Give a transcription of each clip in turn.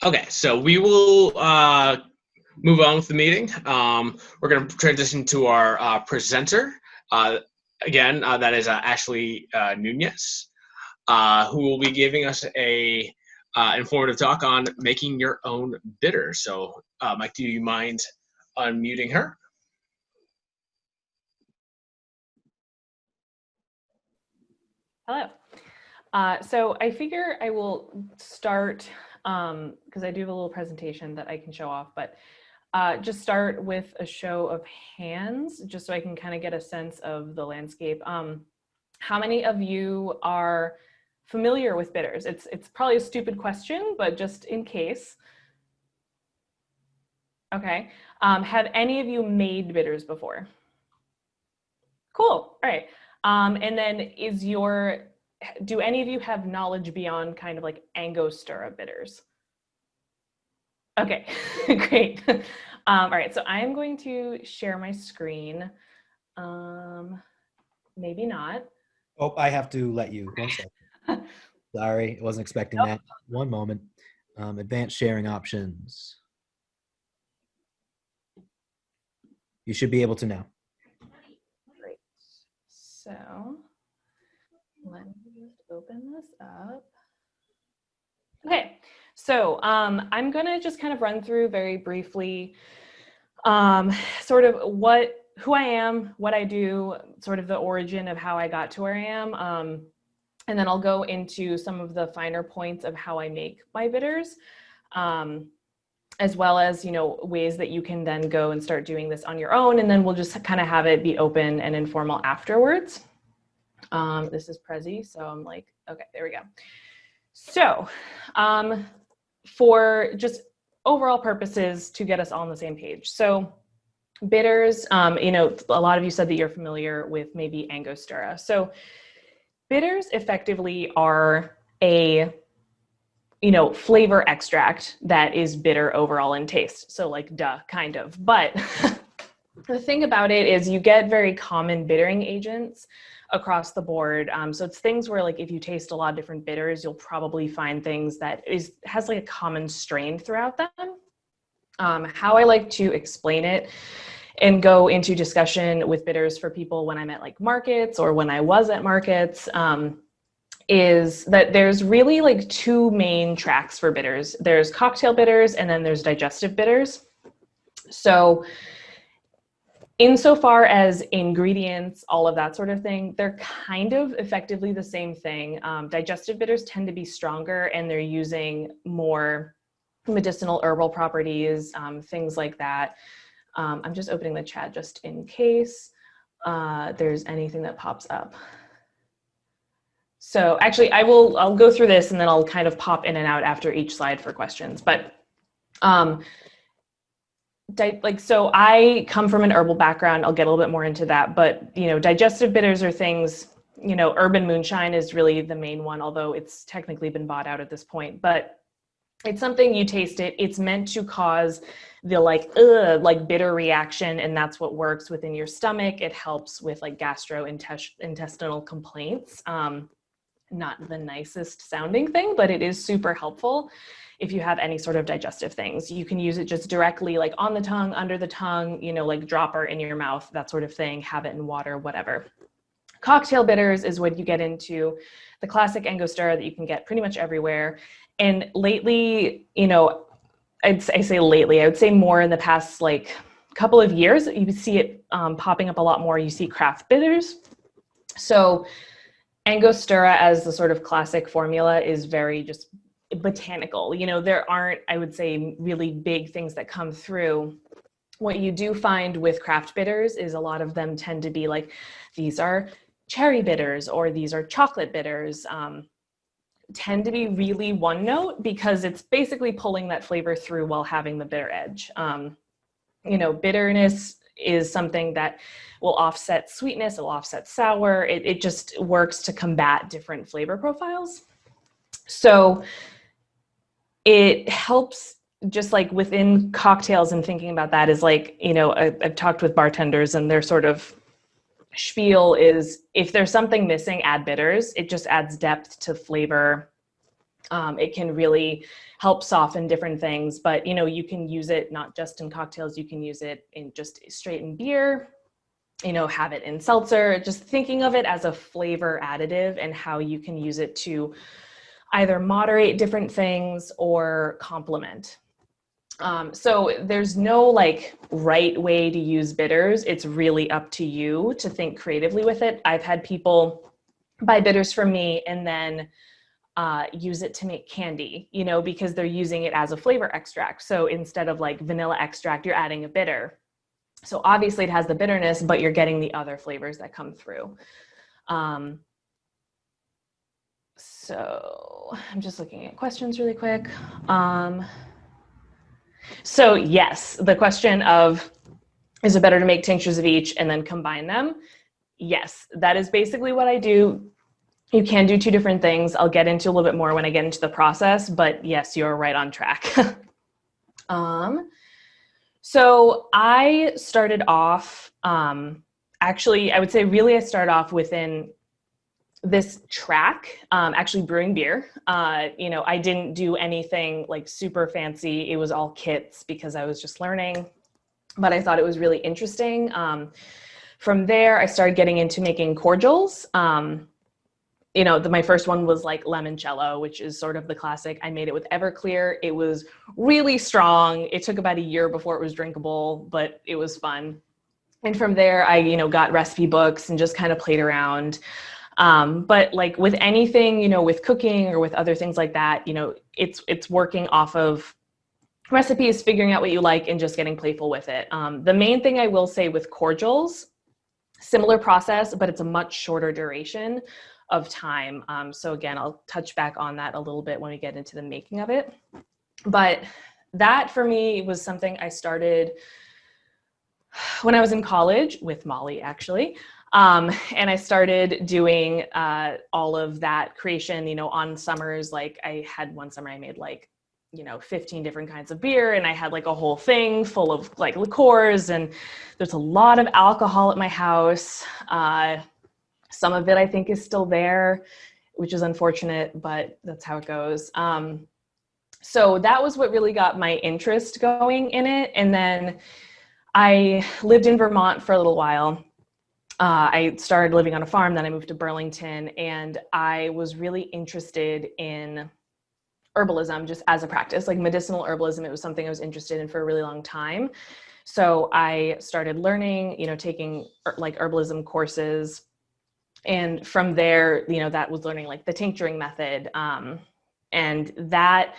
Okay, so we will move on with the meeting. We're going to transition to our presenter. Uh, Again, that is Ashley Nunez, who will be giving us a informative talk on making your own bitter. So, Mike, do you mind unmuting her? Hello. So I figure I will start, because I do have a little presentation that I can show off, but just start with a show of hands, just so I can kind of get a sense of the landscape. How many of you are familiar with bitters? It's probably a stupid question, but just in case. Okay. Have any of you made bitters before? Cool. All right. And then do any of you have knowledge beyond kind of like Angostura bitters? Okay, great. All right, so I am going to share my screen. Maybe not. Oh, I have to let you. 1 second. Sorry, I wasn't expecting that. One moment. Advanced sharing options. You should be able to now. Great. So let me just open this up. Okay, so I'm gonna just kind of run through very briefly sort of who I am, what I do, sort of the origin of how I got to where I am. And then I'll go into some of the finer points of how I make my bitters, as well as, ways that you can then go and start doing this on your own. And then we'll just kind of have it be open and informal afterwards. This is Prezi, so I'm like, okay, there we go. So for just overall purposes to get us all on the same page. So bitters, a lot of you said that you're familiar with maybe Angostura. So bitters effectively are a, flavor extract that is bitter overall in taste. So like, duh, kind of. But the thing about it is you get very common bittering agents across the board. So it's things where like if you taste a lot of different bitters, you'll probably find things that has like a common strain throughout them. How I like to explain it and go into discussion with bitters for people when I'm at like markets or when I was at markets, is that there's really like two main tracks for bitters. There's cocktail bitters and then there's digestive bitters. So insofar as ingredients, all of that sort of thing, they're kind of effectively the same thing. Digestive bitters tend to be stronger and they're using more medicinal herbal properties, things like that. I'm just opening the chat just in case there's anything that pops up. So actually I'll go through this and then I'll kind of pop in and out after each slide for questions. But so I come from an herbal background. I'll get a little bit more into that, but digestive bitters are things, urban moonshine is really the main one, although it's technically been bought out at this point, but it's something you taste it. It's meant to cause the bitter reaction. And that's what works within your stomach. It helps with like gastrointestinal complaints. Not the nicest sounding thing, but it is super helpful if you have any sort of digestive things. You can use it just directly like on the tongue, under the tongue, like dropper in your mouth, that sort of thing, have it in water, whatever. Cocktail bitters is what you get into the classic Angostura that you can get pretty much everywhere. And lately, I would say more in the past like couple of years, you see it popping up a lot more. You see craft bitters. So Angostura as the sort of classic formula is very just botanical. There aren't, I would say, really big things that come through. What you do find with craft bitters is a lot of them tend to be like, these are cherry bitters or these are chocolate bitters, tend to be really one note because it's basically pulling that flavor through while having the bitter edge. Bitterness is something that will offset sweetness, it'll offset sour. It just works to combat different flavor profiles. So it helps just like within cocktails and thinking about that is like, I've talked with bartenders and their sort of spiel is if there's something missing, add bitters. It just adds depth to flavor. It can really help soften different things, but you can use it not just in cocktails, you can use it in just straight in beer, have it in seltzer, just thinking of it as a flavor additive and how you can use it to either moderate different things or complement. So there's no like right way to use bitters. It's really up to you to think creatively with it. I've had people buy bitters from me and then use it to make candy, because they're using it as a flavor extract. So instead of like vanilla extract, you're adding a bitter. So obviously it has the bitterness, but you're getting the other flavors that come through. So I'm just looking at questions really quick. So yes, the question of, is it better to make tinctures of each and then combine them? Yes, that is basically what I do. You can do two different things. I'll get into a little bit more when I get into the process, but yes, you're right on track. So I started off, actually, I would say really I started off within this track, actually brewing beer. I didn't do anything like super fancy. It was all kits because I was just learning, but I thought it was really interesting. From there, I started getting into making cordials. My first one was like limoncello, which is sort of the classic. I made it with Everclear. It was really strong. It took about a year before it was drinkable, but it was fun. And from there, I, got recipe books and just kind of played around. But like with anything, with cooking or with other things like that, it's working off of recipes, figuring out what you like and just getting playful with it. The main thing I will say with cordials, similar process, but it's a much shorter duration of time. So again, I'll touch back on that a little bit when we get into the making of it. But that for me was something I started when I was in college with Molly, actually. And I started doing all of that creation, on summers. Like I had one summer I made 15 different kinds of beer, and I had like a whole thing full of like liqueurs, and there's a lot of alcohol at my house. Some of it I think is still there, which is unfortunate, but that's how it goes. So that was what really got my interest going in it. And then I lived in Vermont for a little while. I started living on a farm, then I moved to Burlington, and I was really interested in herbalism just as a practice, like medicinal herbalism. It was something I was interested in for a really long time. So I started learning, taking like herbalism courses. And from there, that was learning like the tincturing method. And that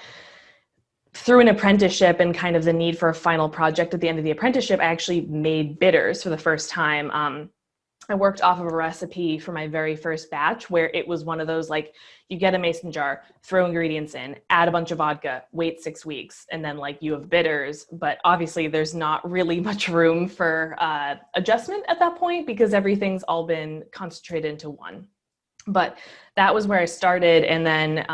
through an apprenticeship and kind of the need for a final project at the end of the apprenticeship, I actually made bitters for the first time. I worked off of a recipe for my very first batch where it was one of those, like, you get a mason jar, throw ingredients in, add a bunch of vodka, wait 6 weeks, and then like you have bitters. But obviously there's not really much room for adjustment at that point because everything's all been concentrated into one. But that was where I started. And then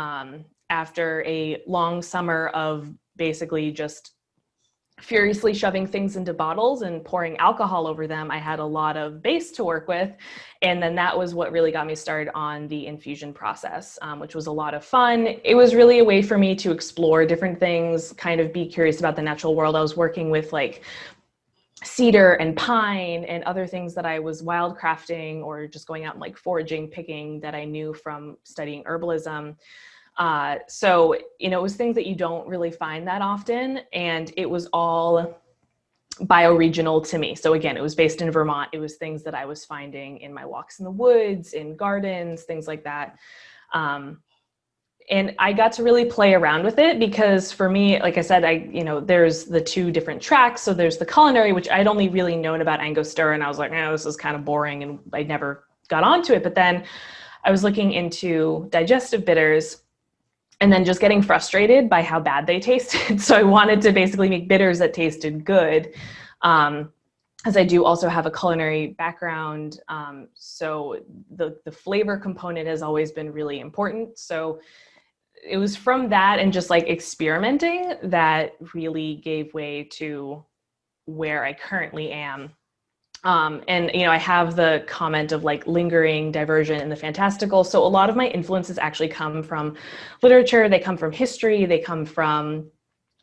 after a long summer of basically just furiously shoving things into bottles and pouring alcohol over them, I had a lot of base to work with. And then that was what really got me started on the infusion process, which was a lot of fun. It was really a way for me to explore different things, kind of be curious about the natural world. I was working with like cedar and pine and other things that I was wildcrafting or just going out and like foraging, picking that I knew from studying herbalism. So, it was things that you don't really find that often, and it was all bioregional to me. So again, it was based in Vermont. It was things that I was finding in my walks in the woods, in gardens, things like that. And I got to really play around with it because for me, like I said, there's the two different tracks. So there's the culinary, which I'd only really known about Angostura, and I was like, this is kind of boring, and I never got onto it. But then I was looking into digestive bitters, and then just getting frustrated by how bad they tasted. So I wanted to basically make bitters that tasted good. As I do also have a culinary background. So the flavor component has always been really important. So it was from that and just like experimenting that really gave way to where I currently am. And, I have the comment of like lingering, diversion, and the fantastical. So a lot of my influences actually come from literature. They come from history. They come from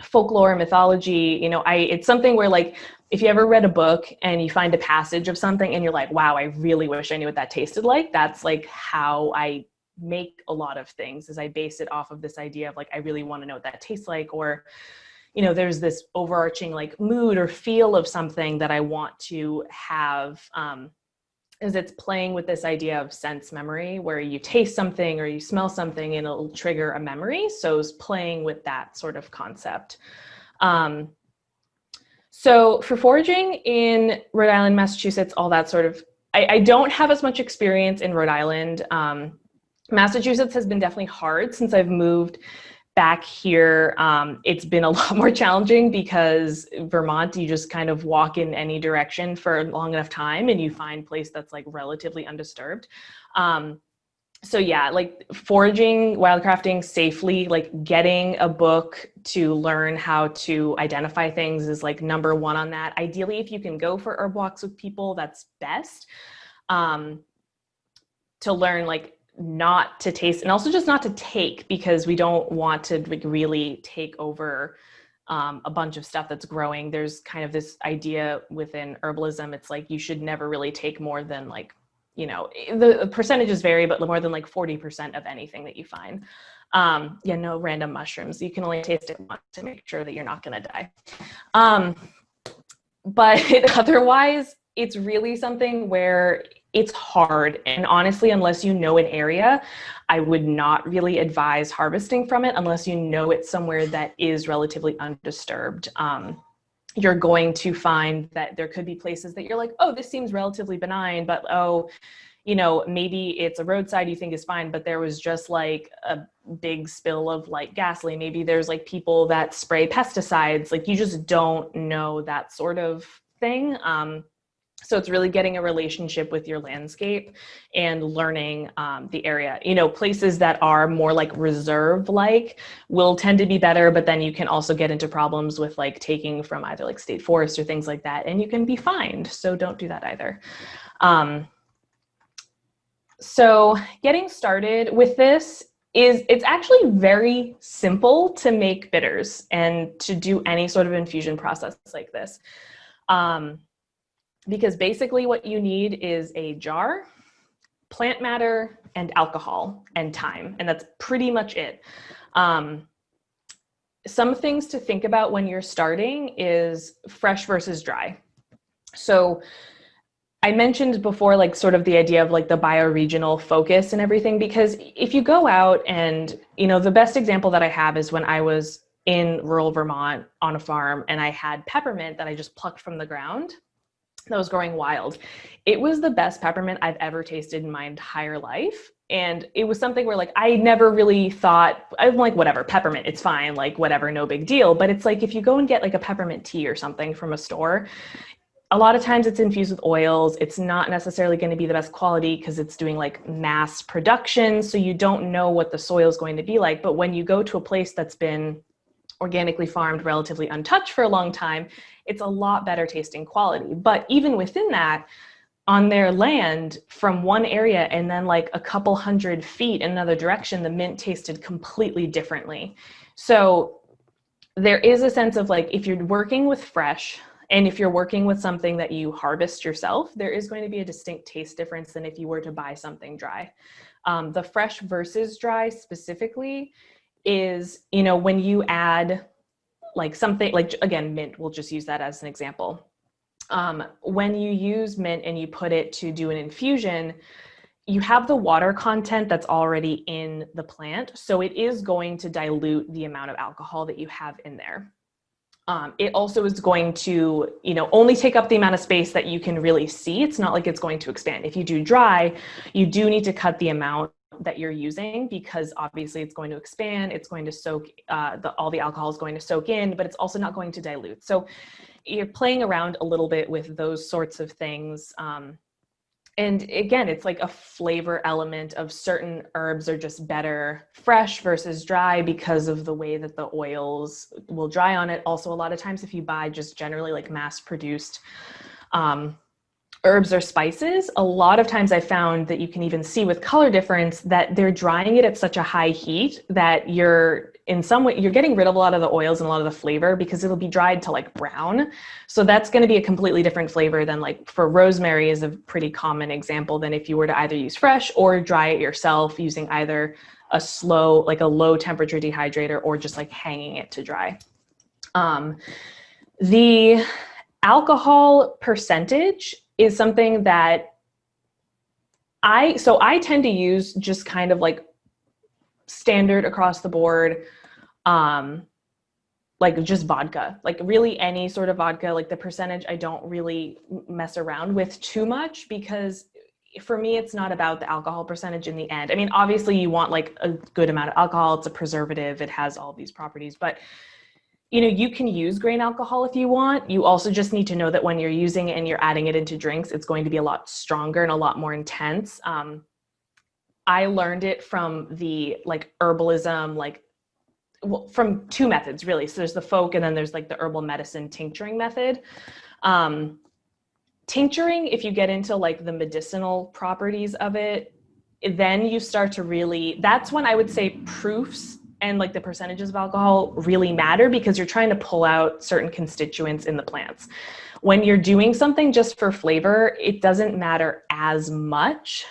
folklore, mythology. It's something where like, if you ever read a book and you find a passage of something and you're like, wow, I really wish I knew what that tasted like. That's like how I make a lot of things, is I base it off of this idea of like, I really want to know what that tastes like. Or there's this overarching like mood or feel of something that I want to have, is it's playing with this idea of sense memory, where you taste something or you smell something and it'll trigger a memory. So it's playing with that sort of concept. So for foraging in Rhode Island, Massachusetts, all that sort of, I don't have as much experience in Rhode Island. Massachusetts has been definitely hard since I've moved back here. It's been a lot more challenging because Vermont, you just kind of walk in any direction for a long enough time and you find a place that's like relatively undisturbed. So yeah, like foraging, wildcrafting safely, like getting a book to learn how to identify things is like number one on that. Ideally, if you can go for herb walks with people, that's best. To learn like not to taste, and also just not to take, because we don't want to like really take over a bunch of stuff that's growing. There's kind of this idea within herbalism. It's like you should never really take more than like, the percentages vary, but more than like 40% of anything that you find. No random mushrooms. You can only taste it once to make sure that you're not going to die. But otherwise, it's really something where it's hard. And honestly, unless you know an area, I would not really advise harvesting from it unless you know it's somewhere that is relatively undisturbed. You're going to find that there could be places that you're like, oh, this seems relatively benign, but maybe it's a roadside you think is fine, but there was just like a big spill of like gasoline. Maybe there's like people that spray pesticides. Like you just don't know that sort of thing. So it's really getting a relationship with your landscape and learning the area. Places that are more like reserve-like will tend to be better, but then you can also get into problems with like taking from either like state forest or things like that, and you can be fined. So don't do that either. So getting started with this it's actually very simple to make bitters and to do any sort of infusion process like this. Because basically what you need is a jar, plant matter, and alcohol and time. And that's pretty much it. Some things to think about when you're starting is fresh versus dry. So I mentioned before, like sort of the idea of like the bioregional focus and everything, because if you go out and, the best example that I have is when I was in rural Vermont on a farm and I had peppermint that I just plucked from the ground that was growing wild. It was the best peppermint I've ever tasted in my entire life. And it was something where like, I never really thought, I'm like, whatever, peppermint, it's fine, like whatever, no big deal. But it's like, if you go and get like a peppermint tea or something from a store, a lot of times it's infused with oils. It's not necessarily going to be the best quality because it's doing like mass production. So you don't know what the soil is going to be like. But when you go to a place that's been organically farmed, relatively untouched for a long time, it's a lot better tasting quality. But even within that, on their land from one area and then like a couple 100 feet in another direction, the mint tasted completely differently. So there is a sense of like, if you're working with fresh and if you're working with something that you harvest yourself, there is going to be a distinct taste difference than if you were to buy something dry. The fresh versus dry specifically is, when you add like something like, again, mint, we'll just use that as an example. When you use mint and you put it to do an infusion, you have the water content that's already in the plant. So it is going to dilute the amount of alcohol that you have in there. It also is going to, only take up the amount of space that you can really see. It's not like it's going to expand. If you do dry, you do need to cut the amount that you're using because obviously it's going to expand. It's going to soak, all the alcohol is going to soak in, but it's also not going to dilute. So you're playing around a little bit with those sorts of things. And again, it's like a flavor element of certain herbs are just better fresh versus dry because of the way that the oils will dry on it. Also, a lot of times if you buy just generally like mass produced herbs or spices, a lot of times I found that you can even see with color difference that they're drying it at such a high heat that you're in some way, you're getting rid of a lot of the oils and a lot of the flavor because it'll be dried to like brown. So that's going to be a completely different flavor than, like, for rosemary is a pretty common example than if you were to either use fresh or dry it yourself using either a slow, like a low temperature dehydrator, or just like hanging it to dry. The alcohol percentage is something that I tend to use just kind of like standard across the board, like just vodka, like really any sort of vodka. Like the percentage, I don't really mess around with too much, because for me, it's not about the alcohol percentage in the end. I mean, obviously you want like a good amount of alcohol. It's a preservative. It has all these properties, but you know, you can use grain alcohol if you want. You also just need to know that when you're using it and you're adding it into drinks, it's going to be a lot stronger and a lot more intense. I learned it from the like herbalism, like, well, from two methods really. So there's the folk, and then there's like the herbal medicine tincturing method. Tincturing, if you get into like the medicinal properties of it, then you start to really, that's when I would say proofs and like the percentages of alcohol really matter, because you're trying to pull out certain constituents in the plants. When you're doing something just for flavor, it doesn't matter as much.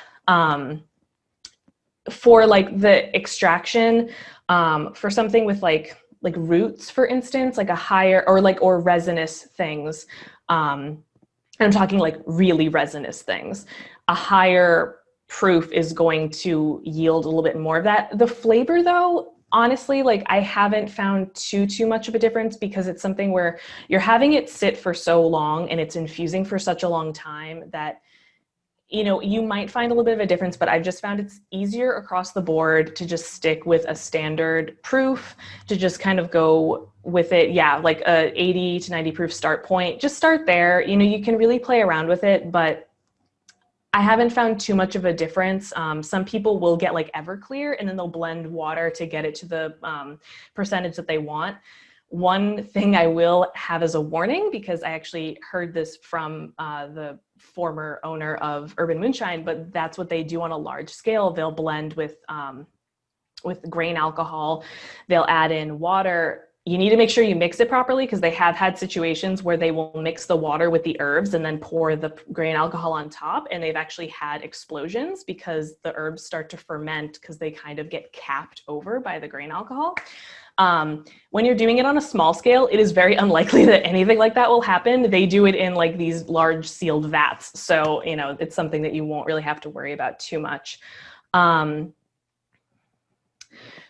For like the extraction, for something with like roots, for instance, like a higher, or resinous things, I'm talking like really resinous things, a higher proof is going to yield a little bit more of that. The flavor though, honestly, like I haven't found too much of a difference, because it's something where you're having it sit for so long and it's infusing for such a long time that, you know, you might find a little bit of a difference, but I've just found it's easier across the board to just stick with a standard proof, to just kind of go with it. Yeah, like a 80 to 90 proof start point. Just start there. You know, you can really play around with it, but I haven't found too much of a difference. Some people will get like Everclear and then they'll blend water to get it to the percentage that they want. One thing I will have as a warning, because I actually heard this from the former owner of Urban Moonshine, but that's what they do on a large scale. They'll blend with grain alcohol. They'll add in water. You need to make sure you mix it properly, because they have had situations where they will mix the water with the herbs and then pour the grain alcohol on top. And they've actually had explosions because the herbs start to ferment, because they kind of get capped over by the grain alcohol. When you're doing it on a small scale, it is very unlikely that anything like that will happen. They do it in like these large sealed vats. So, you know, it's something that you won't really have to worry about too much.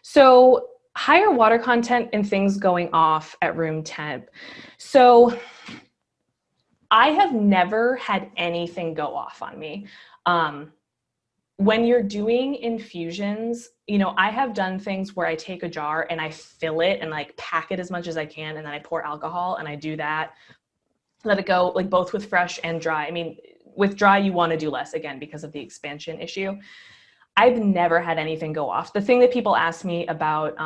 So higher water content and things going off at room temp. So I have never had anything go off on me. When you're doing infusions, you know, I have done things where I take a jar and I fill it and like pack it as much as I can, and then I pour alcohol and I do that, let it go, like both with fresh and dry. I mean, with dry, you want to do less, again, because of the expansion issue. I've never had anything go off. The thing that people ask me about,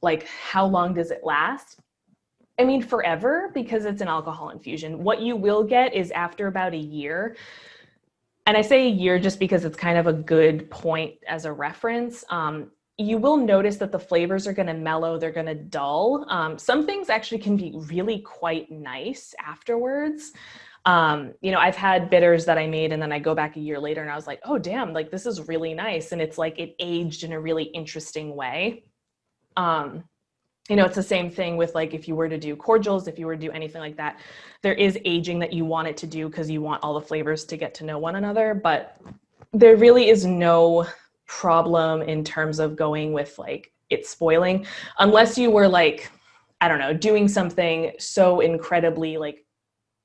like, how long does it last? I mean, forever, because it's an alcohol infusion. What you will get is after about a year, and I say a year just because it's kind of a good point as a reference, you will notice that the flavors are going to mellow, they're going to dull. Some things actually can be really quite nice afterwards. You know, I've had bitters that I made and then I go back a year later and I was like, oh, damn, like this is really nice. And it's like it aged in a really interesting way. You know, it's the same thing with like if you were to do cordials, if you were to do anything like that, there is aging that you want it to do because you want all the flavors to get to know one another. But there really is no problem in terms of going with like it spoiling, unless you were like, I don't know, doing something so incredibly like,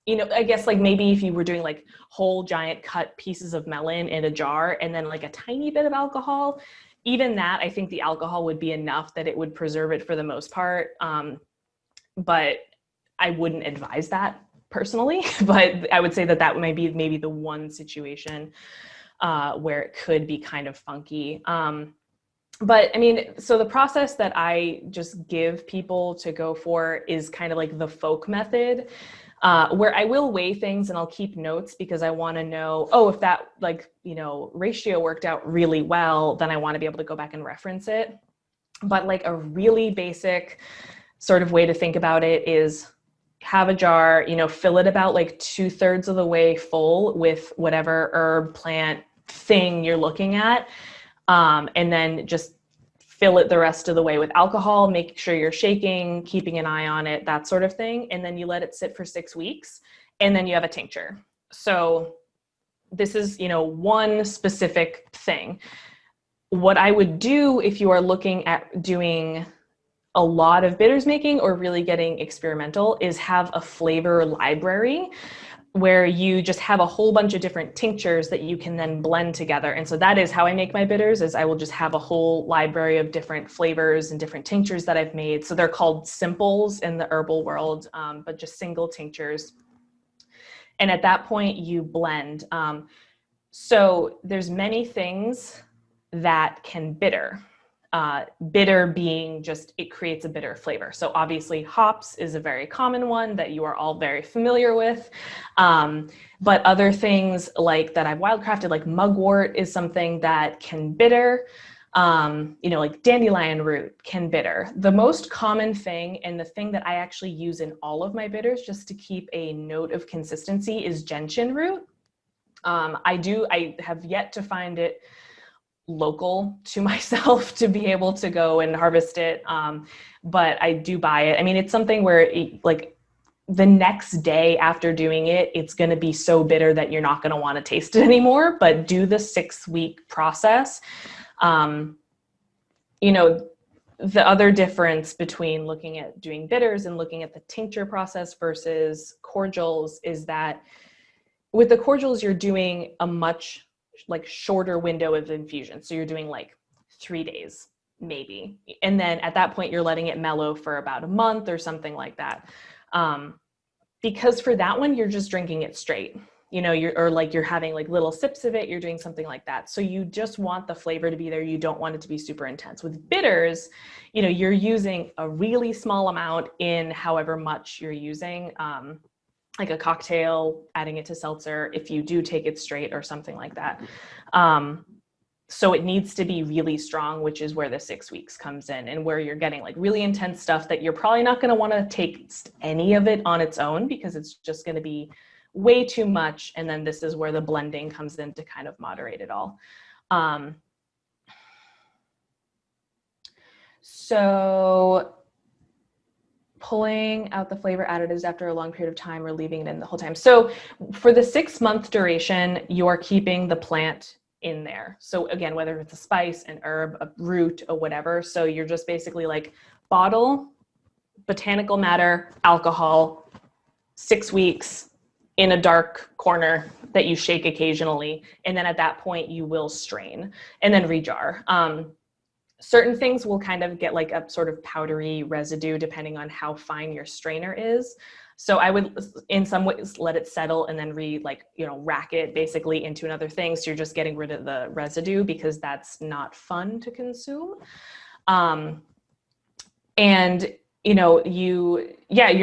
you know, I guess like maybe if you were doing like whole giant cut pieces of melon in a jar and then like a tiny bit of alcohol, even that, I think the alcohol would be enough that it would preserve it for the most part. But I wouldn't advise that personally, but I would say that that might be maybe the one situation where it could be kind of funky. But I mean, so the process that I just give people to go for is kind of like the folk method, where I will weigh things and I'll keep notes because I want to know, oh, if that ratio worked out really well, then I want to be able to go back and reference it. But like a really basic sort of way to think about it is have a jar, fill it about like 2/3 of the way full with whatever herb, plant, thing you're looking at. And then just fill it the rest of the way with alcohol, make sure you're shaking, keeping an eye on it, that sort of thing. And then you let it sit for 6 weeks and then you have a tincture. So this is, one specific thing. What I would do if you are looking at doing a lot of bitters making or really getting experimental is have a flavor library where you just have a whole bunch of different tinctures that you can then blend together. And so that is how I make my bitters, is I will just have a whole library of different flavors and different tinctures that I've made. So they're called simples in the herbal world, but just single tinctures. And at that point you blend. So there's many things that can bitter. Bitter being just, it creates a bitter flavor. So obviously hops is a very common one that you are all very familiar with. But other things like that I've wildcrafted, like mugwort is something that can bitter. Like dandelion root can bitter. The most common thing, and the thing that I actually use in all of my bitters just to keep a note of consistency, is gentian root. I have yet to find it local to myself to be able to go and harvest it. But I do buy it. I mean, it's something where like the next day after doing it, it's going to be so bitter that you're not going to want to taste it anymore, but do the 6-week process. The other difference between looking at doing bitters and looking at the tincture process versus cordials is that with the cordials, you're doing a much like shorter window of infusion. So you're doing like 3 days, maybe. And then at that point, you're letting it mellow for about a month or something like that. Because for that one, you're just drinking it straight, you're having like little sips of it, you're doing something like that. So you just want the flavor to be there. You don't want it to be super intense. With bitters, you're using a really small amount in however much you're using, like a cocktail, adding it to seltzer, if you do take it straight or something like that. So it needs to be really strong, which is where the 6 weeks comes in, and where you're getting like really intense stuff that you're probably not going to want to take any of it on its own because it's just going to be way too much. And then this is where the blending comes in to kind of moderate it all. So pulling out the flavor additives after a long period of time or leaving it in the whole time. So for the 6-month duration, you're keeping the plant in there. So again, whether it's a spice, an herb, a root, or whatever. So you're just basically like bottle, botanical matter, alcohol, 6 weeks in a dark corner that you shake occasionally. And then at that point you will strain and then rejar. Certain things will kind of get like a sort of powdery residue depending on how fine your strainer is. So I would, in some ways, let it settle and then rack it basically into another thing. So you're just getting rid of the residue because that's not fun to consume. You're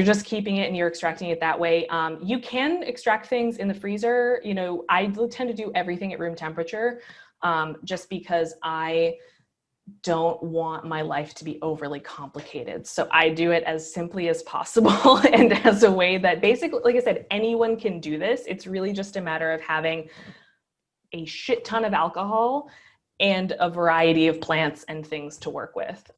just keeping it and you're extracting it that way. You can extract things in the freezer. I tend to do everything at room temperature just because I don't want my life to be overly complicated. So I do it as simply as possible and as a way that basically, like I said, anyone can do this. It's really just a matter of having a shit ton of alcohol and a variety of plants and things to work with.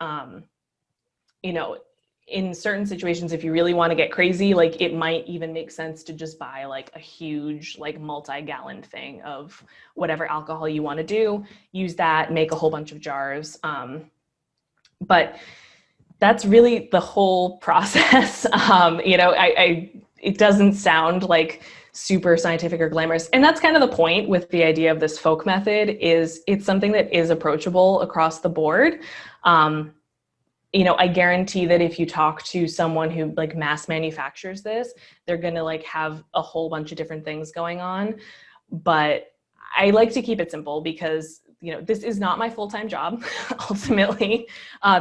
In certain situations, if you really want to get crazy, like it might even make sense to just buy like a huge, like multi-gallon thing of whatever alcohol you want to do, use that, make a whole bunch of jars. But that's really the whole process. It doesn't sound like super scientific or glamorous. And that's kind of the point with the idea of this folk method, is it's something that is approachable across the board. I guarantee that if you talk to someone who like mass manufactures this, they're going to like have a whole bunch of different things going on. But I like to keep it simple because this is not my full-time job, ultimately.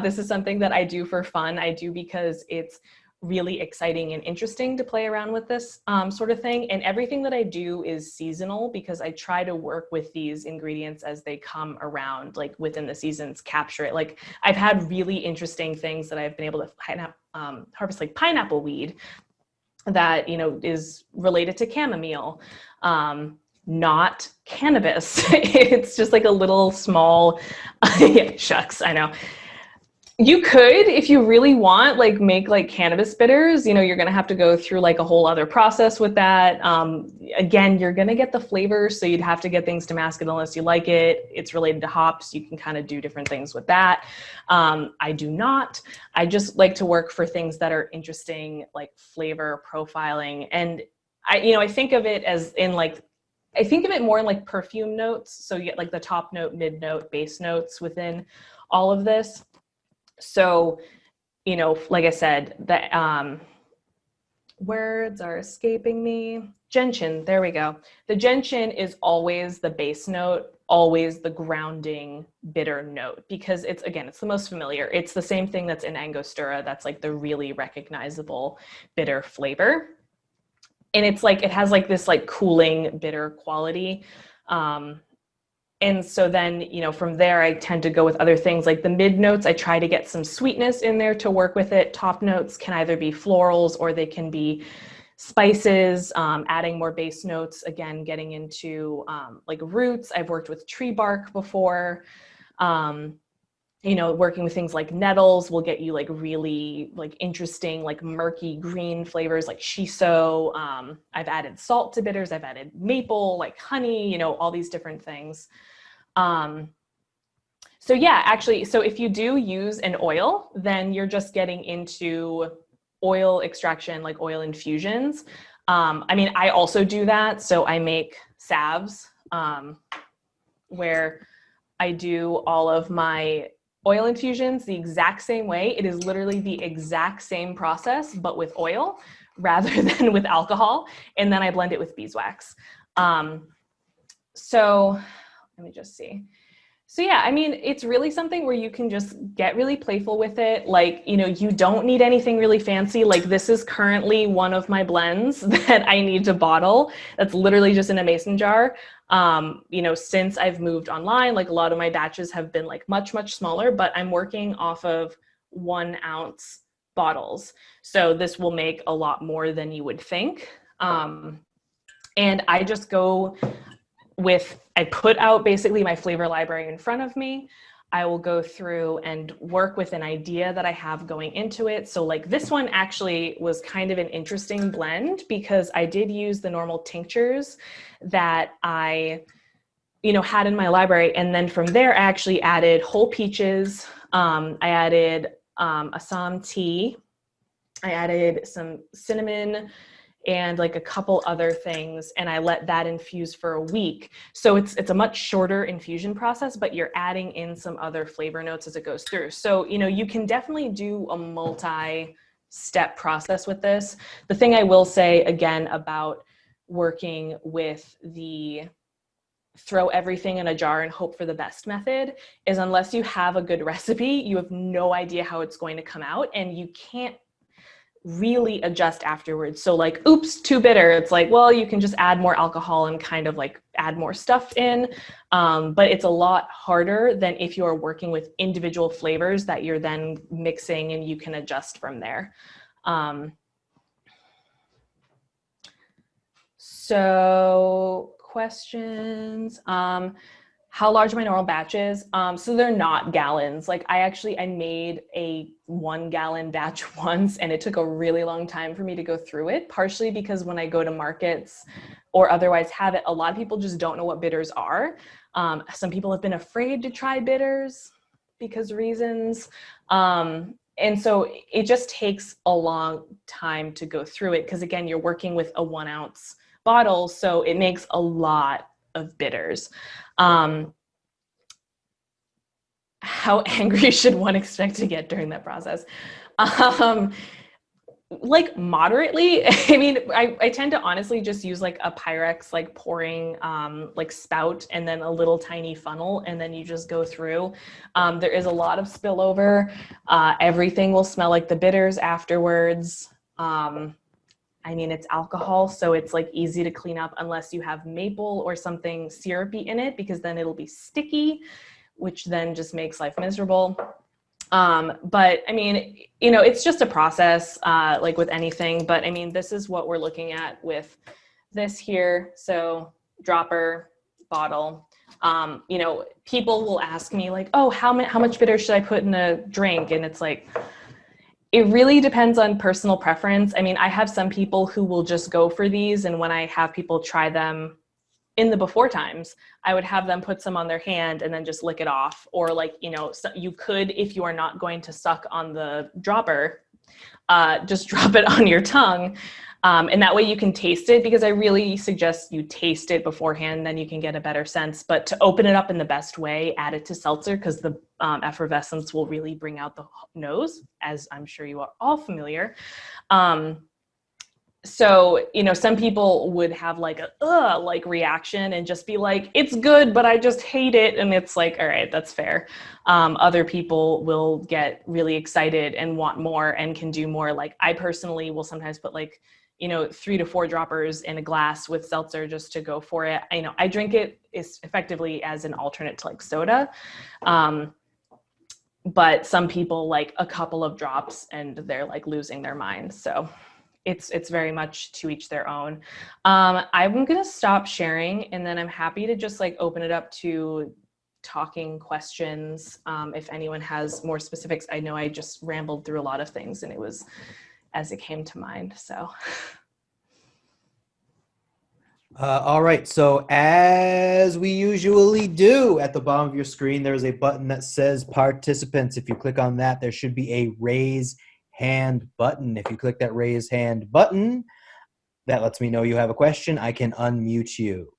This is something that I do for fun. I do because it's really exciting and interesting to play around with this sort of thing. And everything that I do is seasonal because I try to work with these ingredients as they come around, like within the seasons, capture it. Like I've had really interesting things that I've been able to harvest, like pineapple weed that, is related to chamomile, not cannabis. It's just like a little small, yeah, shucks, I know. You could, if you really want, like make like cannabis bitters, you're going to have to go through like a whole other process with that. Again, you're going to get the flavors. So you'd have to get things to mask it unless you like it. It's related to hops. You can kind of do different things with that. I do not. I just like to work for things that are interesting, like flavor profiling. And I think of it as in like, I think of it more in like perfume notes. So you get like the top note, mid note, base notes within all of this. So, like I said, the words are escaping me. Gentian, there we go. The gentian is always the base note, always the grounding bitter note, because it's the most familiar. It's the same thing that's in Angostura. That's like the really recognizable bitter flavor. And it's like, it has like this like cooling bitter quality. And so then, from there, I tend to go with other things like the mid notes. I try to get some sweetness in there to work with it. Top notes can either be florals or they can be spices, adding more base notes, again, getting into like roots. I've worked with tree bark before. Working with things like nettles will get you like really like interesting, like murky green flavors like shiso. I've added salt to bitters. I've added maple, like honey, all these different things. So yeah, actually, so if you do use an oil, then you're just getting into oil extraction, like oil infusions. I also do that. So I make salves, where I do all of my oil infusions the exact same way. It is literally the exact same process, but with oil rather than with alcohol. And then I blend it with beeswax. So let me just see. So yeah, it's really something where you can just get really playful with it. Like, you don't need anything really fancy. Like this is currently one of my blends that I need to bottle. That's literally just in a mason jar. Since I've moved online, like a lot of my batches have been like much, much smaller, but I'm working off of 1 ounce bottles. So this will make a lot more than you would think. And I just go I put out basically my flavor library in front of me. I will go through and work with an idea that I have going into it. So like this one actually was kind of an interesting blend because I did use the normal tinctures that I, had in my library. And then from there, I actually added whole peaches. I added Assam tea. I added some cinnamon and like a couple other things, and I let that infuse for a week. So it's a much shorter infusion process, but you're adding in some other flavor notes as it goes through. So, you can definitely do a multi-step process with this. The thing I will say again about working with the throw everything in a jar and hope for the best method is unless you have a good recipe, you have no idea how it's going to come out, and you can't really adjust afterwards. So like, oops, too bitter. It's like, well, you can just add more alcohol and kind of like add more stuff in. But it's a lot harder than if you're working with individual flavors that you're then mixing and you can adjust from there. So questions. How large are my normal batches? So they're not gallons. Like I made a 1 gallon batch once, and it took a really long time for me to go through it, partially because when I go to markets or otherwise have it, a lot of people just don't know what bitters are. Some people have been afraid to try bitters because reasons. And so it just takes a long time to go through it because again, you're working with a 1 ounce bottle. So it makes a lot of bitters. How angry should one expect to get during that process? Like moderately. I mean, I tend to honestly just use like a Pyrex like pouring like spout and then a little tiny funnel, and then you just go through. There is a lot of spillover. Everything will smell like the bitters afterwards. I mean, it's alcohol, so it's like easy to clean up unless you have maple or something syrupy in it, because then it'll be sticky, which then just makes life miserable. But I mean, you know, it's just a process, like with anything, but I mean, this is what we're looking at with this here. So dropper, bottle. You know, people will ask me like, oh, how much bitter should I put in a drink? And it's like, it really depends on personal preference. I mean, I have some people who will just go for these. And when I have people try them in the before times, I would have them put some on their hand and then just lick it off. Or like, you know, so you could, if you are not going to suck on the dropper, just drop it on your tongue. And that way you can taste it, because I really suggest you taste it beforehand, then you can get a better sense. But to open it up in the best way, add it to seltzer, because the effervescence will really bring out the nose, as I'm sure you are all familiar. So, you know, some people would have like a like reaction and just be like, it's good, but I just hate it. And it's like, all right, that's fair. Other people will get really excited and want more and can do more. Like I personally will sometimes put like, you know, 3 to 4 droppers in a glass with seltzer just to go for it. I know I drink it is effectively as an alternate to like soda. But some people like a couple of drops and they're like losing their mind. So it's very much to each their own. I'm gonna stop sharing, and then I'm happy to just like open it up to talking questions. If anyone has more specifics, I know I just rambled through a lot of things and it was as it came to mind, so. All right, so as we usually do, at the bottom of your screen, there's a button that says participants. If you click on that, there should be a raise hand button. If you click that raise hand button, that lets me know you have a question. I can unmute you.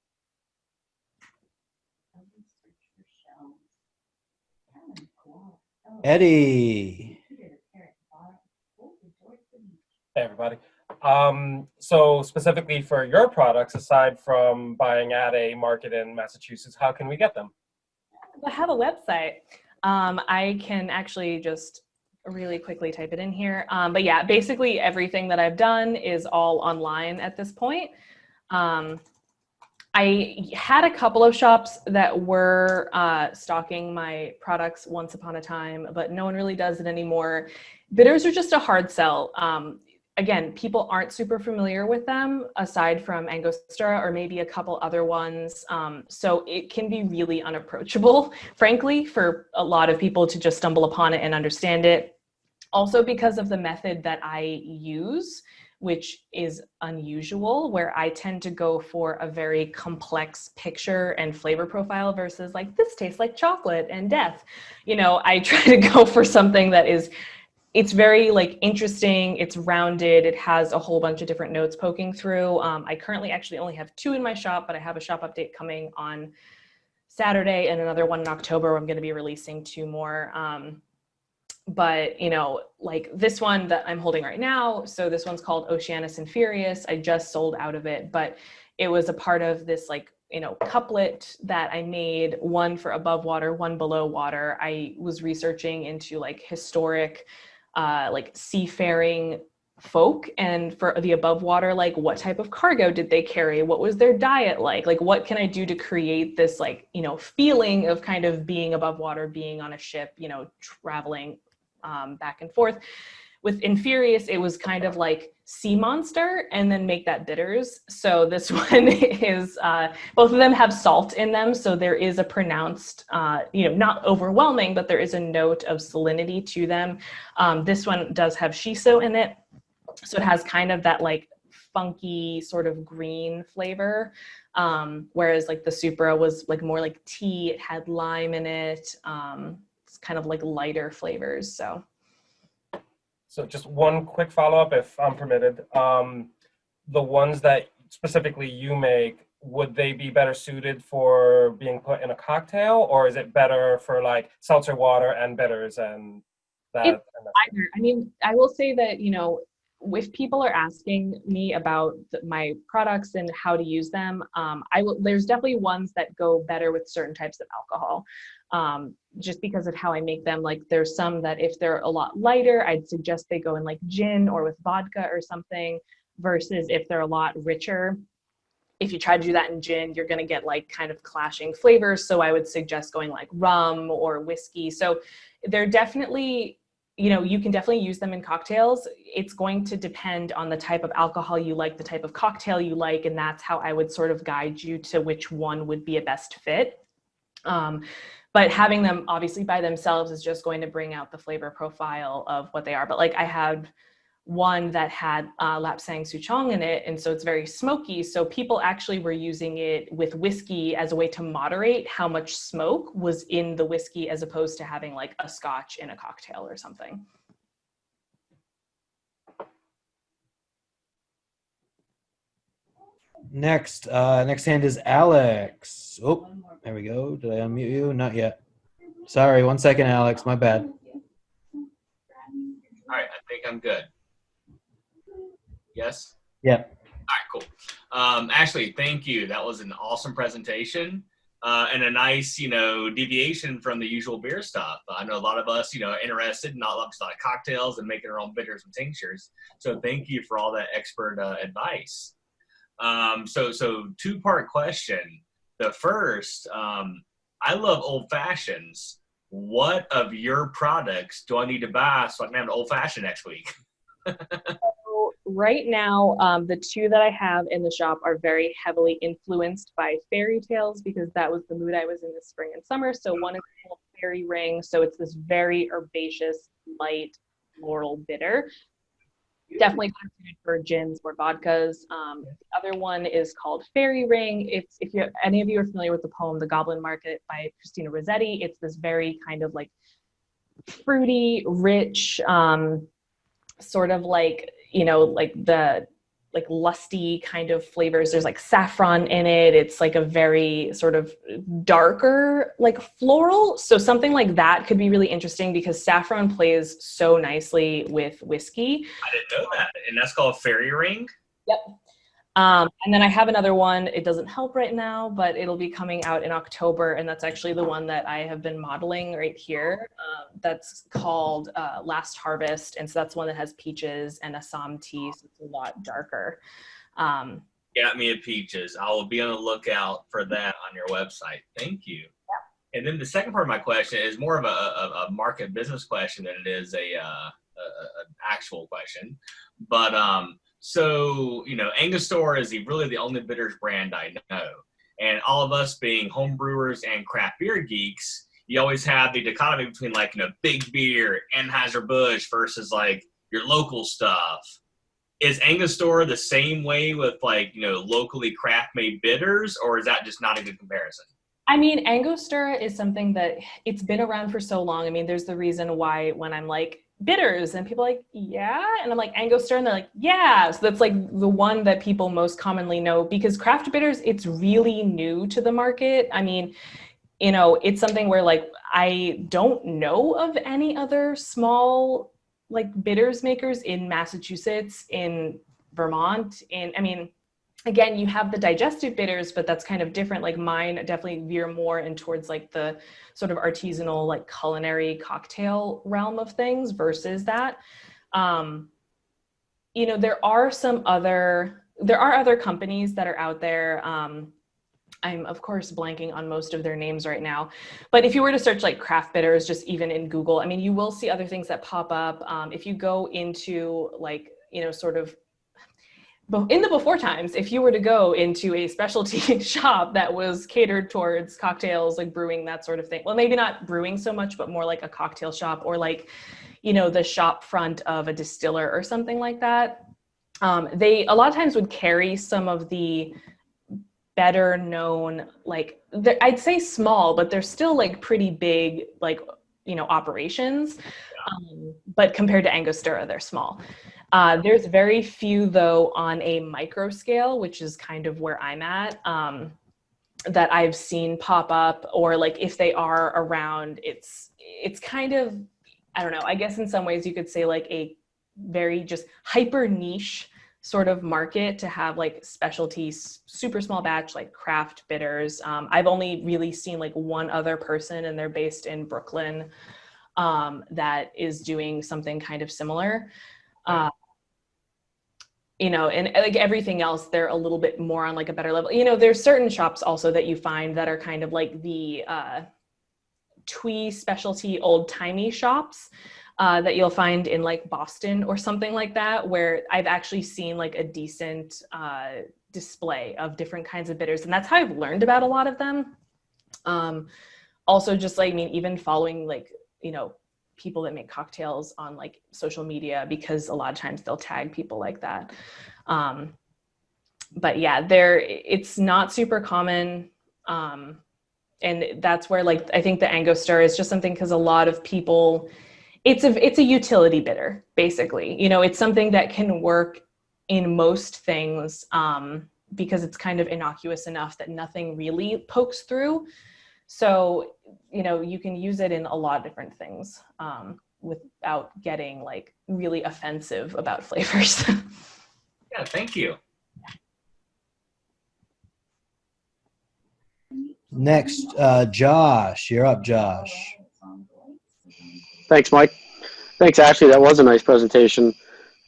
Eddie. Hey, everybody. So specifically for your products, aside from buying at a market in Massachusetts, how can we get them? I have a website. I can actually just really quickly type it in here. But yeah, basically everything that I've done is all online at this point. I had a couple of shops that were stocking my products once upon a time, but no one really does it anymore. Bitters are just a hard sell. Again, people aren't super familiar with them aside from Angostura or maybe a couple other ones. So it can be really unapproachable, frankly, for a lot of people to just stumble upon it and understand it. Also because of the method that I use, which is unusual, where I tend to go for a very complex picture and flavor profile versus like, this tastes like chocolate and death. You know, I try to go for something that is, it's very like interesting, it's rounded, it has a whole bunch of different notes poking through. I currently actually only have 2 in my shop, but I have a shop update coming on Saturday and another one in October where I'm gonna be releasing 2 more. But you know, like this one that I'm holding right now, so this one's called Oceanus and Furious. I just sold out of it, but it was a part of this like, you know, couplet that I made, one for above water, one below water. I was researching into like historic like seafaring folk, and for the above water, like what type of cargo did they carry, what was their diet like what can I do to create this like, you know, feeling of kind of being above water, being on a ship, you know, traveling back and forth. With Infurious, it was kind of like sea monster and then make that bitters. So this one is, both of them have salt in them. So there is a pronounced, you know, not overwhelming, but there is a note of salinity to them. This one does have shiso in it. So it has kind of that like funky sort of green flavor. Whereas like the Supra was like more like tea, it had lime in it. It's kind of like lighter flavors, So just one quick follow-up, if I'm permitted. The ones that specifically you make, would they be better suited for being put in a cocktail, or is it better for like seltzer water and bitters and that? Either. I mean, I will say that, you know, if people are asking me about my products and how to use them, there's definitely ones that go better with certain types of alcohol, just because of how I make them. Like there's some that if they're a lot lighter, I'd suggest they go in like gin or with vodka or something, versus if they're a lot richer. If you try to do that in gin, you're going to get like kind of clashing flavors. So I would suggest going like rum or whiskey. So they're definitely, you can definitely use them in cocktails. It's going to depend on the type of alcohol you like, the type of cocktail you like, and that's how I would sort of guide you to which one would be a best fit. But having them obviously by themselves is just going to bring out the flavor profile of what they are. But like I had one that had Lapsang Souchong in it, and so it's very smoky. So people actually were using it with whiskey as a way to moderate how much smoke was in the whiskey, as opposed to having like a scotch in a cocktail or something. Next hand is Alex. Oh, there we go. Did I unmute you? Not yet. Sorry, 1 second, Alex. My bad. All right, I think I'm good. Yes? Yeah. All right, cool. Ashley, thank you. That was an awesome presentation and a nice, deviation from the usual beer stuff. I know a lot of us, are interested in not just a lot of cocktails and making our own bitters and tinctures. So thank you for all that expert advice. So two-part question. The first, I love old fashions. What of your products do I need to buy so I can have an old fashioned next week? Right now, the two that I have in the shop are very heavily influenced by fairy tales, because that was the mood I was in this spring and summer. So one is called Fairy Ring. So it's this very herbaceous, light, floral bitter. Definitely suited for gins or vodkas. The other one is called Fairy Ring. It's, if any of you are familiar with the poem The Goblin Market by Christina Rossetti, it's this very kind of like fruity, rich, sort of like, like the like lusty kind of flavors. There's like saffron in it. It's like a very sort of darker, like floral. So something like that could be really interesting, because saffron plays so nicely with whiskey. I didn't know that. And that's called Fairy Ring? Yep. And then I have another one. It doesn't help right now, but it'll be coming out in October. And that's actually the one that I have been modeling right here. That's called Last Harvest. And so that's one that has peaches and Assam tea. So it's a lot darker. Got me a peaches. I will be on the lookout for that on your website. Thank you. Yeah. And then the second part of my question is more of a market business question than it is an actual question. But so, Angostura is really the only bitters brand I know. And all of us being home brewers and craft beer geeks, you always have the dichotomy between big beer, Anheuser-Busch versus your local stuff. Is Angostura the same way with locally craft made bitters, or is that just not a good comparison? I mean, Angostura is something that it's been around for so long. I mean, there's the reason why when I'm like, bitters, and people are like, yeah, and I'm like, Angostura, and they're like, yeah. So that's like the one that people most commonly know, because craft bitters, it's really new to the market. I mean, it's something where I don't know of any other small bitters makers in Massachusetts, in Vermont, again, you have the digestive bitters, but that's kind of different. Like mine definitely veer more in towards the sort of artisanal, culinary cocktail realm of things versus that. There are other companies that are out there. I'm of course blanking on most of their names right now, but if you were to search craft bitters, just even in Google, you will see other things that pop up. If you go into sort of in the before times, if you were to go into a specialty shop that was catered towards cocktails, brewing, that sort of thing, well, maybe not brewing so much, but more like a cocktail shop, or the shop front of a distiller or something like that, they a lot of times would carry some of the better known, I'd say small, but they're still pretty big, operations. But compared to Angostura, they're small. There's very few, though, on a micro scale, which is kind of where I'm at, that I've seen pop up, or if they are around, it's kind of, I don't know, I guess in some ways you could say a very just hyper niche sort of market to have like specialty, super small batch, like craft bitters. I've only really seen like one other person, and they're based in Brooklyn, that is doing something kind of similar. You know, and like everything else, they're a little bit more on like a better level. You know, there's certain shops also that you find that are kind of like the twee specialty old timey shops that you'll find in like Boston or something like that, where I've actually seen like a decent display of different kinds of bitters. And that's how I've learned about a lot of them. Also just like, I mean, even following like, you know, people that make cocktails on like social media, because a lot of times they'll tag people like that. But yeah, it's not super common. And that's where like, I think the Angostura is just something, because a lot of people, it's a utility bitter, basically. You know, it's something that can work in most things, because it's kind of innocuous enough that nothing really pokes through. So, you know, you can use it in a lot of different things, without getting like really offensive about flavors. Yeah, thank you. Next, Josh. You're up, Josh. Thanks, Mike. Thanks, Ashley. That was a nice presentation.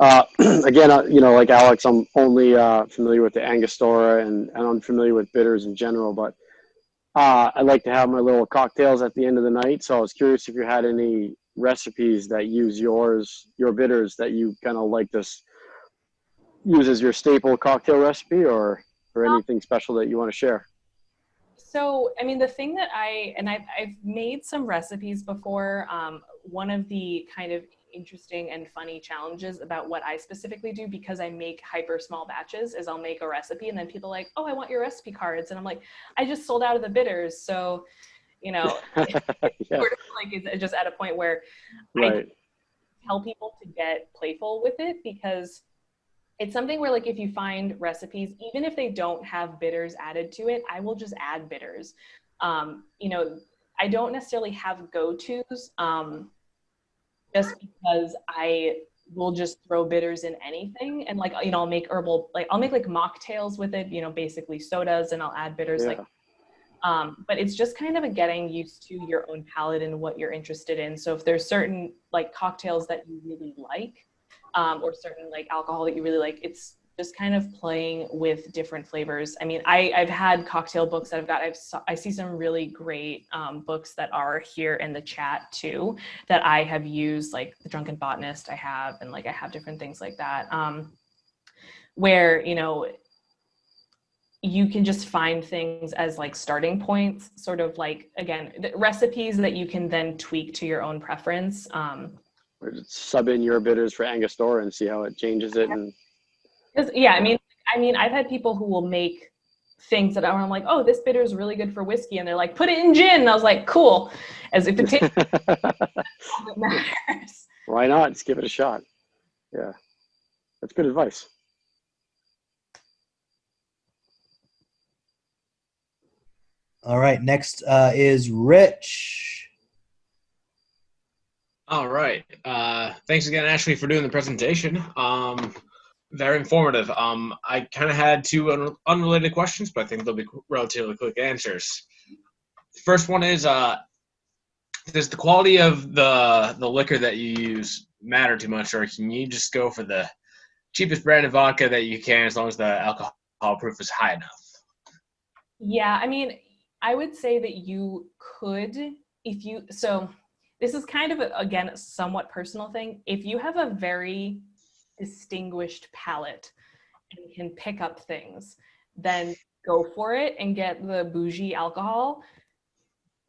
Again, you know, like Alex, I'm only familiar with the Angostura, and I'm familiar with bitters in general, but I like to have my little cocktails at the end of the night. So I was curious if you had any recipes that use your bitters that you kind of like this use as your staple cocktail recipe, or anything special that you want to share. So, I mean, the thing that I've made some recipes before. One of the kind of interesting and funny challenges about what I specifically do, because I make hyper small batches, is I'll make a recipe and then people are like, oh, I want your recipe cards. And I'm like, I just sold out of the bitters. So, you know, Yeah. sort of like is just at a point where Right. I tell people to get playful with it, because it's something where like if you find recipes, even if they don't have bitters added to it, I will just add bitters. You know, I don't necessarily have go-tos, just because I will just throw bitters in anything. And like, you know, I'll make like mocktails with it, you know, basically sodas, and I'll add bitters. Yeah. Like, but it's just kind of a getting used to your own palate and what you're interested in. So if there's certain like cocktails that you really like, or certain like alcohol that you really like, it's just kind of playing with different flavors. I mean, I've had cocktail books that I've got. I see some really great books that are here in the chat too, that I have used, like The Drunken Botanist I have, and like I have different things like that, where, you know, you can just find things as like starting points, sort of like, again, the recipes that you can then tweak to your own preference. Or just sub in your bitters for Angostura and see how it changes it. And Yeah, I mean, I've had people who will make things that I'm like, oh, this bitter is really good for whiskey, and they're like, put it in gin. And I was like, cool, as if it tastes matters. Why not? Just give it a shot. Yeah, that's good advice. All right. Next is Rich. All right. Thanks again, Ashley, for doing the presentation. Very informative. I kind of had two unrelated questions, but I think they'll be relatively quick answers. The first one is, does the quality of the liquor that you use matter too much, or can you just go for the cheapest brand of vodka that you can, as long as the alcohol proof is high enough? Yeah, I mean, I would say that you could, so this is kind of, again, a somewhat personal thing. If you have a very distinguished palate and can pick up things, then go for it and get the bougie alcohol.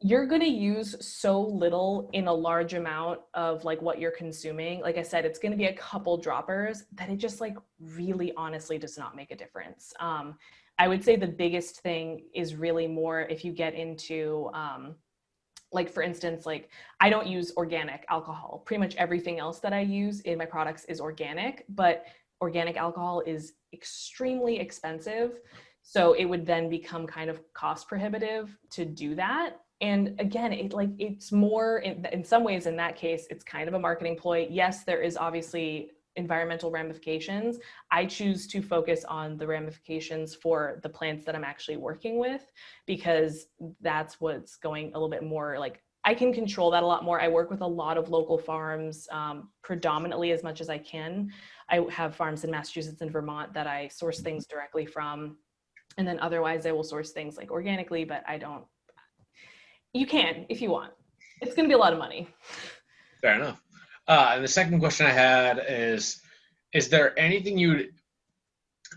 You're going to use so little in a large amount of like what you're consuming. Like I said, it's going to be a couple droppers that it just like really honestly does not make a difference. I would say the biggest thing is really more if you get into, like for instance, like I don't use organic alcohol. Pretty much everything else that I use in my products is organic, but organic alcohol is extremely expensive. So it would then become kind of cost prohibitive to do that. And again, it's more in some ways, in that case, it's kind of a marketing ploy. Yes, there is obviously environmental ramifications. I choose to focus on the ramifications for the plants that I'm actually working with, because that's what's going a little bit more like, I can control that a lot more. I work with a lot of local farms, predominantly as much as I can. I have farms in Massachusetts and Vermont that I source things directly from. And then otherwise I will source things like organically, but I don't, you can, if you want. It's going to be a lot of money. Fair enough. And the second question I had is there anything you would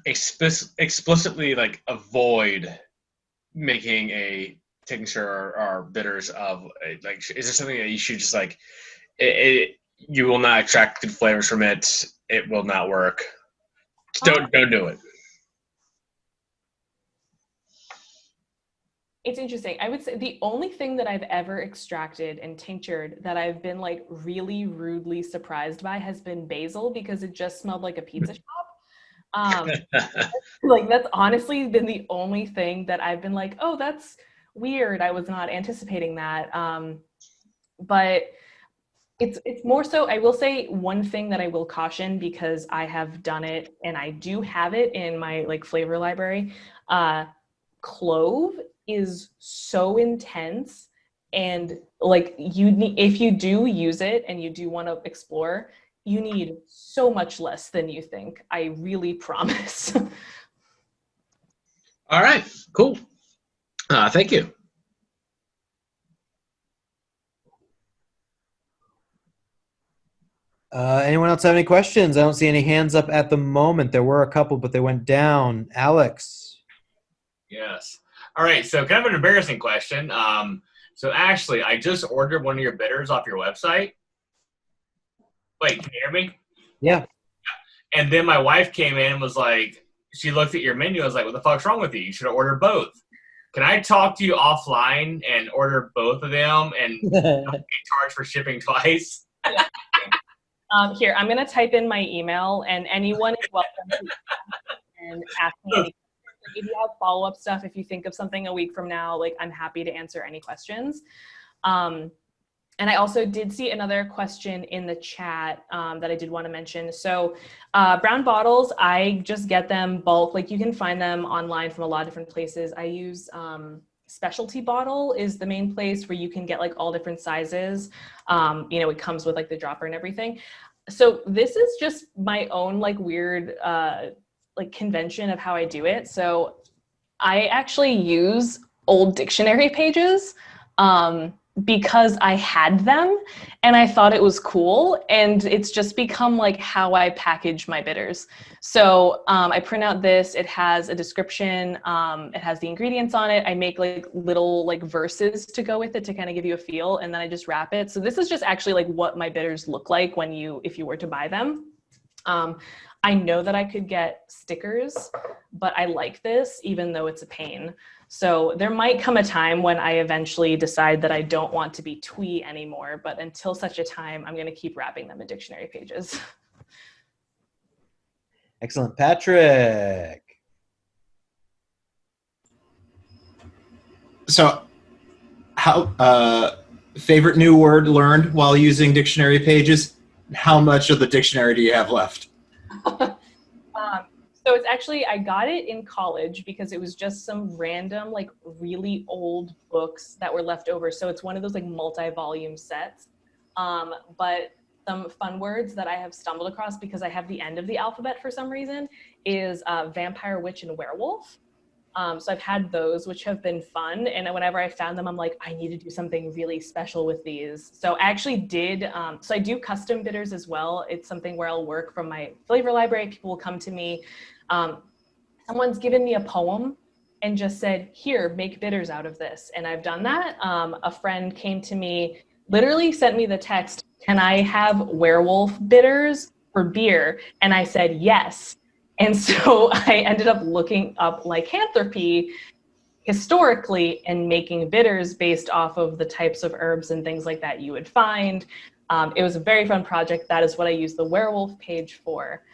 explicitly like avoid making a tincture or bitters of? Like, is there something that you should just like, you will not extract good flavors from it, it will not work? Just don't do it. It's interesting. I would say the only thing that I've ever extracted and tinctured that I've been like really rudely surprised by has been basil, because it just smelled like a pizza shop. Like that's honestly been the only thing that I've been like, oh, that's weird. I was not anticipating that. But it's more so, I will say one thing that I will caution, because I have done it and I do have it in my like flavor library. Clove is so intense, and like you need, if you do use it and you do want to explore, you need so much less than you think. I really promise. All right, cool. Thank you. Anyone else have any questions? I don't see any hands up at the moment. There were a couple, but they went down. Alex. Yes. All right. So kind of an embarrassing question. So Ashley, I just ordered one of your bitters off your website. Wait, can you hear me? Yeah. And then my wife came in and was like, she looked at your menu and was like, what the fuck's wrong with you? You should have ordered both. Can I talk to you offline and order both of them and charge for shipping twice? Here, I'm going to type in my email, and anyone is welcome to and ask me any questions. If you have follow-up stuff, if you think of something a week from now, like I'm happy to answer any questions. And I also did see another question in the chat that I did want to mention. So brown bottles, I just get them bulk. Like you can find them online from a lot of different places. I use Specialty Bottle is the main place where you can get like all different sizes. You know, it comes with like the dropper and everything. So this is just my own like weird like convention of how I do it. So I actually use old dictionary pages because I had them and I thought it was cool, and it's just become like how I package my bitters. So I print out this, it has a description, it has the ingredients on it. I make like little like verses to go with it to kind of give you a feel, and then I just wrap it. So this is just actually like what my bitters look like if you were to buy them. I know that I could get stickers, but I like this even though it's a pain. So there might come a time when I eventually decide that I don't want to be twee anymore, but until such a time, I'm going to keep wrapping them in dictionary pages. Excellent. Patrick. So, how favorite new word learned while using dictionary pages? How much of the dictionary do you have left? So it's actually, I got it in college because it was just some random, like really old books that were left over. So it's one of those like multi-volume sets. But some fun words that I have stumbled across because I have the end of the alphabet for some reason is vampire, witch, and werewolf. So I've had those, which have been fun. And whenever I found them, I'm like, I need to do something really special with these. So I actually did, so I do custom bitters as well. It's something where I'll work from my flavor library. People will come to me. Someone's given me a poem and just said, here, make bitters out of this. And I've done that. A friend came to me, literally sent me the text, can I have werewolf bitters for beer? And I said, yes. And so I ended up looking up lycanthropy historically and making bitters based off of the types of herbs and things like that you would find. It was a very fun project. That is what I used the werewolf page for.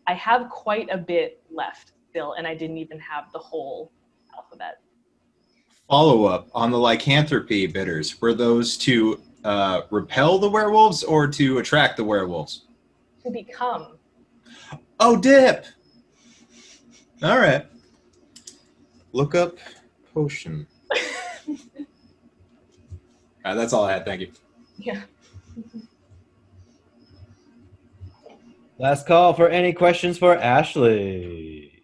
I have quite a bit left still, and I didn't even have the whole alphabet. Follow-up on the lycanthropy bitters. Were those to repel the werewolves or to attract the werewolves? To become. Oh, dip. All right. Look up potion. That's all I had. Thank you. Yeah. Last call for any questions for Ashley.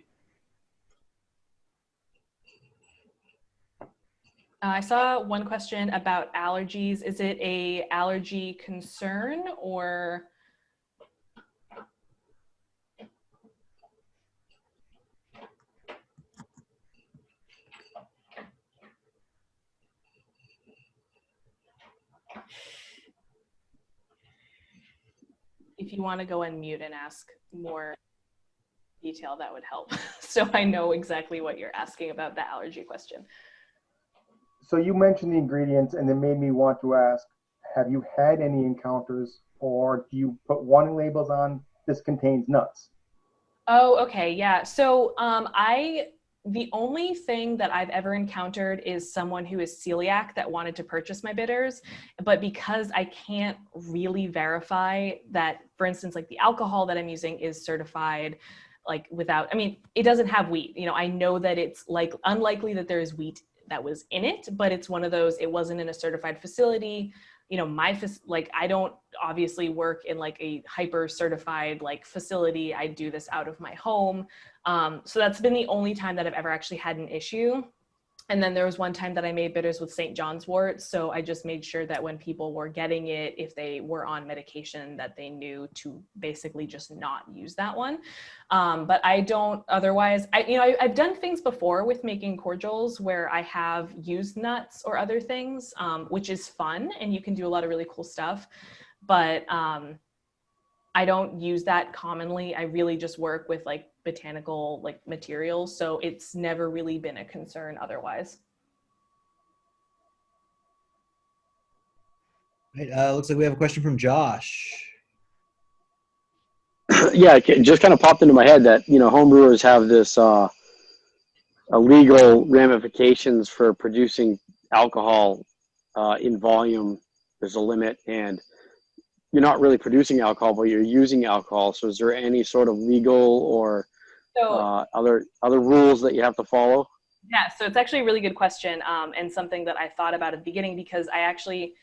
I saw one question about allergies. Is it a allergy concern or? If you want to go on mute and ask more detail, that would help. So I know exactly what you're asking about the allergy question. So you mentioned the ingredients, and it made me want to ask, have you had any encounters, or do you put warning labels on, this contains nuts? Oh, okay, yeah. So the only thing that I've ever encountered is someone who is celiac that wanted to purchase my bitters, but because I can't really verify that, for instance, like the alcohol that I'm using is certified, like without, I mean, it doesn't have wheat. You know, I know that it's like unlikely that there is wheat that was in it, but it's one of those, it wasn't in a certified facility. You know, like I don't obviously work in like a hyper certified like facility. I do this out of my home. So that's been the only time that I've ever actually had an issue. And then there was one time that I made bitters with St. John's wort. So I just made sure that when people were getting it, if they were on medication, that they knew to basically just not use that one. But I don't otherwise, I've done things before with making cordials where I have used nuts or other things, which is fun and you can do a lot of really cool stuff. But I don't use that commonly. I really just work with like botanical like materials. So it's never really been a concern otherwise. Right, looks like we have a question from Josh. Yeah, it just kind of popped into my head that, you know, homebrewers have this illegal ramifications for producing alcohol in volume. There's a limit, and you're not really producing alcohol, but you're using alcohol. So is there any sort of legal or other rules that you have to follow? Yeah, so it's actually a really good question, and something that I thought about at the beginning, because I actually,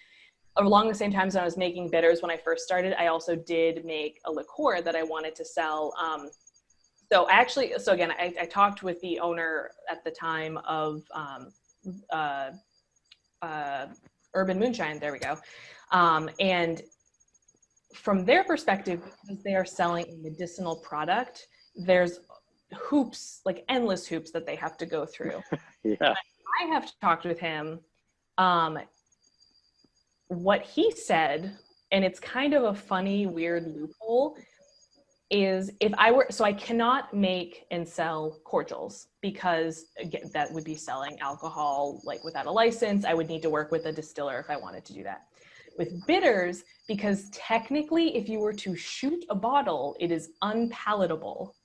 along the same time as I was making bitters when I first started, I also did make a liqueur that I wanted to sell. So again, I talked with the owner at the time of Urban Moonshine, there we go. And from their perspective, because they are selling a medicinal product, there's hoops, like endless hoops that they have to go through. Yeah. I have talked with him. What he said, and it's kind of a funny, weird loophole, is so I cannot make and sell cordials because again, that would be selling alcohol like without a license. I would need to work with a distiller if I wanted to do that. With bitters, because technically if you were to shoot a bottle, it is unpalatable.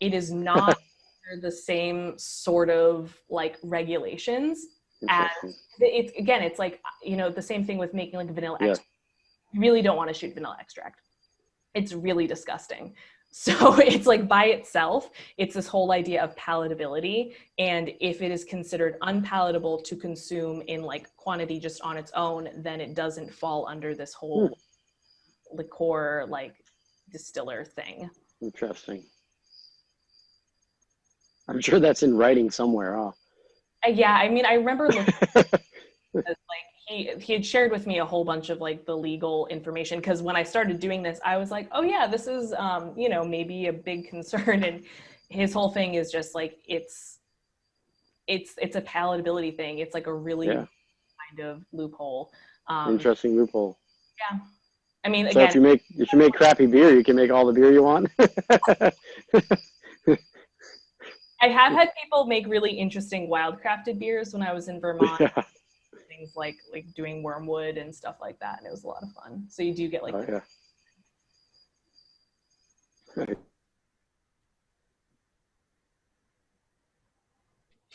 It is not the same sort of like regulations as it's like, you know, the same thing with making like vanilla extract. You really don't want to shoot vanilla extract. It's really disgusting. So it's like by itself, it's this whole idea of palatability. And if it is considered unpalatable to consume in like quantity just on its own, then it doesn't fall under this whole liqueur, like distiller thing. Interesting. I'm sure that's in writing somewhere, huh? Yeah, I mean, I remember looking at, like he had shared with me a whole bunch of like the legal information, because when I started doing this, I was like, oh yeah, this is you know, maybe a big concern. And his whole thing is just like it's a palatability thing. It's like a really kind of loophole. Interesting loophole. Yeah. I mean, so again, if you make crappy beer, you can make all the beer you want. I have had people make really interesting wild crafted beers when I was in Vermont. Yeah. Things like doing wormwood and stuff like that, and it was a lot of fun. So you do get like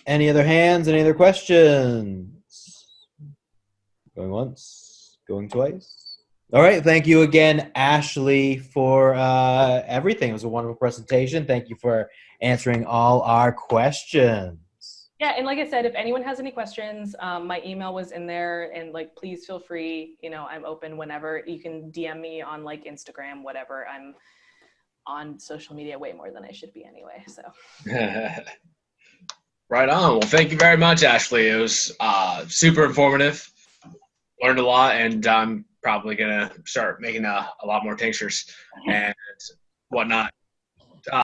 Any other hands? Any other questions? Going once, going twice. All right. Thank you again, Ashley, for everything. It was a wonderful presentation. Thank you for answering all our questions. Yeah, and like I said, if anyone has any questions, my email was in there, and like, please feel free. I'm open whenever. You can DM me on like Instagram, whatever. I'm on social media way more than I should be anyway. So. Right on. Well, thank you very much, Ashley. It was super informative. Learned a lot, and I'm probably gonna start making a lot more tinctures and whatnot.